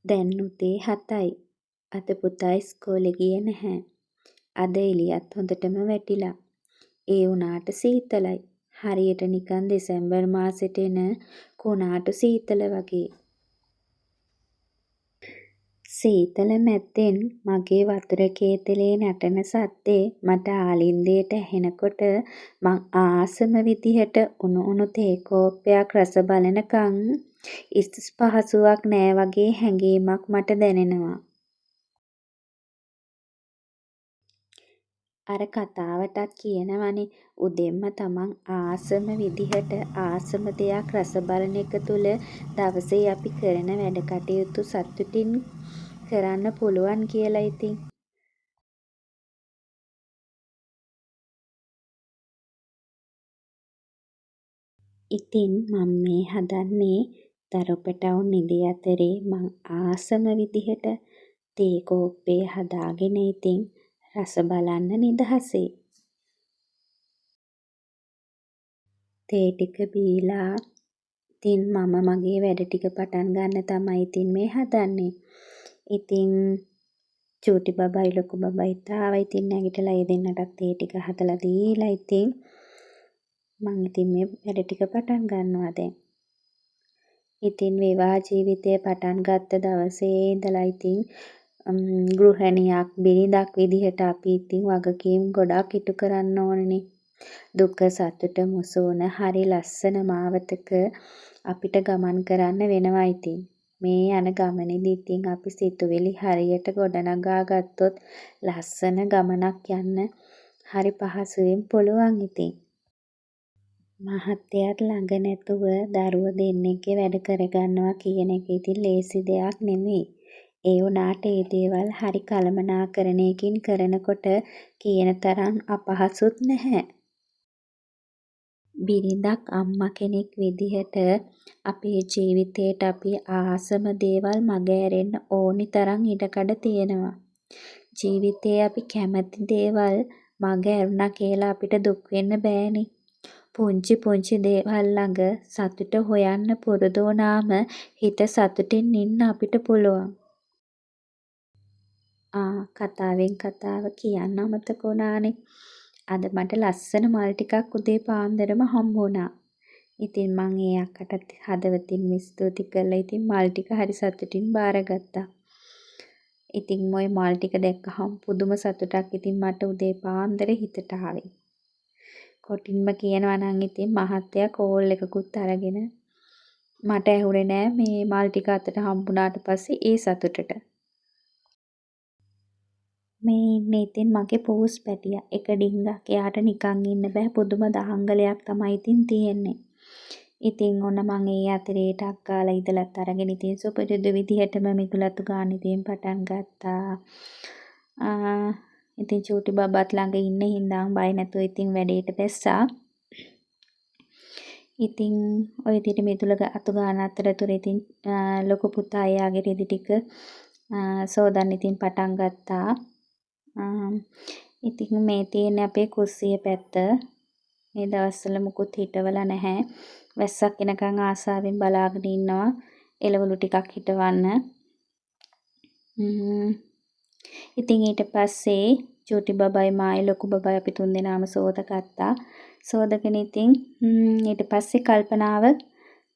දැන් උදේ 7යි. අද පුතා ඉස්කෝලේ ගියේ නැහැ. අද එළියත් හොඳටම වැටිලා. ඒ වුණාට සීතලයි. හරියට නිකන් දෙසැම්බර් මාසෙට එන කුණාටු සීතල වගේ. සීතල මැද්දෙන් මගේ වතුර කේතලේ නටන සද්දේ මට ආලින්දයට ඇහෙනකොට මං ආසම විදිහට උණු උණු තේ කෝප්පයක් රස බලනකන් පහසුවක් නෑ වගේ හැඟීමක් මට දැනෙනවා. අර කතාවටත් කියනවනේ උදෙන්ම තමන් ආසම විදිහට ආසම දෙයක් රස බලන එක තුළ දවසේ අපි කරන වැඩ කටයුතු සතුටින් කරන්න පුළුවන් කියලා ඉතින්. ඉතින් මම මේ හදන්නේ දරු පැටවුන් නිදි අතරේ මං ආසම විදිහට තේ කෝප්පේ හදාගෙන ඉතින් රස බලන්න නිදහසේ. තේ ටික බීලා ඉතින් මම මගේ වැඩ ටික පටන් ගන්න තමයි ඉතින් මේ හදන්නේ. ඉතින් චූටි බබයි ලොකු බබයිත් ආවා. ඉතින් නැගිටලා ඒ දෙන්නටත් තේ ටික හදලා දීලා ඉතින් මං ඉතින් මේ වැඩ ටික පටන් ගන්නවා දැන්. ඉතින් විවාහ ජීවිතය පටන් ගත්ත දවසේ ඉඳලා ඉතින් ගෘහණියක් බිරිඳක් විදිහට අපි ඉතින් වගකීම් ගොඩක් ඉටු කරන්න ඕනනේ. දුක සතුට මුසුවන හරි ලස්සන මාවතක අපිට ගමන් කරන්න වෙනවා ඉතින්. මේ යන ගමනේදී ඉතින් අපි සිතුවිලි හරියට ගොඩනගා ගත්තොත් ලස්සන ගමනක් යන්න හරි පහසුවෙන් පුළුවන් ඉතින්. මහත්තයාත් ළඟ නැතුව දරුවෝ දෙන්නෙක්ගේ වැඩ කරගන්නවා කියන එක ඉතින් ලේසි දෙයක් නෙමෙයි. ඒ වුණාට ඒ දේවල් හරි කළමනාකරණයකින් කරනකොට කියන තරම් අපහසුත් නැහැ. බිරිඳක් අම්මා කෙනෙක් විදිහට අපේ ජීවිතේට අපි ආසම දේවල් මගහැරෙන්න ඕනි තරම් ඉඩකඩ තියෙනවා. ජීවිතේ අපි කැමති දේවල් මගහැරුණා කියලා අපිට දුක් වෙන්න බෑනේ. පුංචි පුංචි දේවල් ළඟ සතුට හොයන්න පුරුදු වුණාම හිත සතුටින් ඉන්න අපිට පුළුවන්. කතාවෙන් කතාව කියන්න අමතක වුණානේ. අද මට ලස්සන මල් ටිකක් උදේ පාන්දරම හම්බ වුණා. ඉතින් මං ඒ අක්කට හදවතින්ම ස්තුති කරලා ඉතින් මල් ටික හරි සතුටින් බාරගත්තා. ඉතින් ওই මල් ටික දැක්කහම පුදුම සතුටක් ඉතින් මට උදේ පාන්දර හිතට ආවේ. කොටින්ම කියනවා නම් ඉතින් මහත්තයා කෝල් එකකුත් අරගෙන මට ඇහුනේ නෑ මේ මල් ටික අතට හම්බුණාට පස්සේ ඒ සතුටට. මේ ඉන්නේ ඉතින් මගේ පූස් පැටියා. එක ඩිංගක්. එයාට නිකන් ඉන්න බෑ. පුදුම දහංගලයක් තමයි ඉතින් තියෙන්නේ. ඉතින් ඔන්න මං ඒ අතරේ ටක් ගාලා ඉදලත් අරගෙන ඉතින් සුපුරුදු විදිහටම මිදුලතු ගන්න ඉතින් පටන් ගත්තා. ඉතින් චූටි බබාත් ළඟ ඉන්න හින්දා බය නැතුව ඉතින් වැඩේට බැස්සා. ඉතින් ඔය විදිහට මිදුල අතු ගන්න අතරතුර ඉතින් ලොකු පුතා එයාගේ රෙදි ටික සෝදන්න ඉතින් පටන් ගත්තා. ඉතින් මේ තියෙන අපේ කුස්සිය පැත්ත මේ දවස්වල මුකුත් හිටවලා නැහැ. වැස්සක් එනකන් ආසාවෙන් බලාගෙන ඉන්නවා එළවලු ටිකක් හිටවන්න. ඉතින් ඊට පස්සේ චූටි බබයි මායි ලොකු බබයි අපි තුන්දෙනාම සෝදගත්තා. සෝදගෙන ඉතින් ඊට පස්සේ කල්පනාව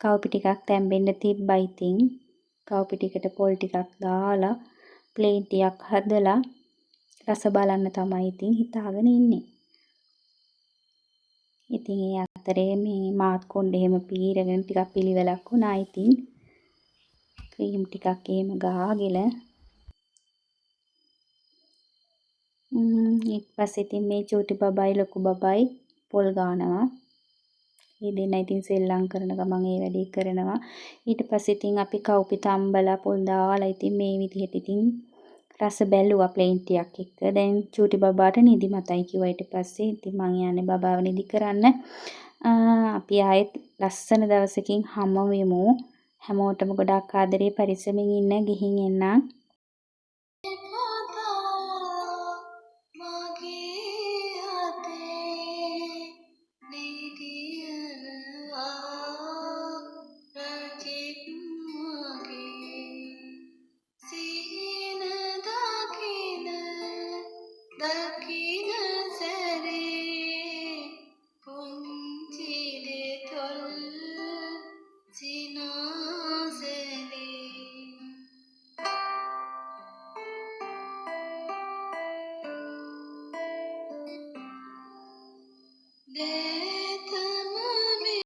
කව්පි ටිකක් තැම්බෙන්න තිබ්බා ඉතින්. කව්පි ටිකට පොල් ටිකක් දාලා ප්ලේන් ටිකක් හදලා රස බලන්න තමයි ඉතින් හිතාගෙන ඉන්නේ. ඉතින් ඒ අතරේ මේ මාත් කොණ්ඩේ එහෙම පීරගෙන ටිකක් පිළිවෙලක් වුණා ඉතින්. ක්‍රීම් ටිකක් එහෙම ගාගෙන ඊට පස්සේ ඉතින් මේ චූටි බබයි ලොකු බබයි පොල් ගානවා. මේ දෙන්න ඉතින් සෙල්ලම් කරන ගමන් ඒ වැඩේ කරනවා. ඊට පස්සේ ඉතින් අපි කව්පි තම්බලා පොල් දාලා ඉතින් මේ විදිහට ඉතින් රස බැලුවා ප්ලේන් ටිකක් එක්ක. දැන් චූටි බබාට නිදිමතයි කිව්වා. ඊට පස්සේ ඉතින් මං යන්නේ බබාව නිදි කරන්න. අපි ආයෙත් ලස්සන දවසකින් හමු වෙමු. හැමෝටම ගොඩාක් ආදරේ පරිස්සමෙන් ඉන්න ගිහින් එන්න.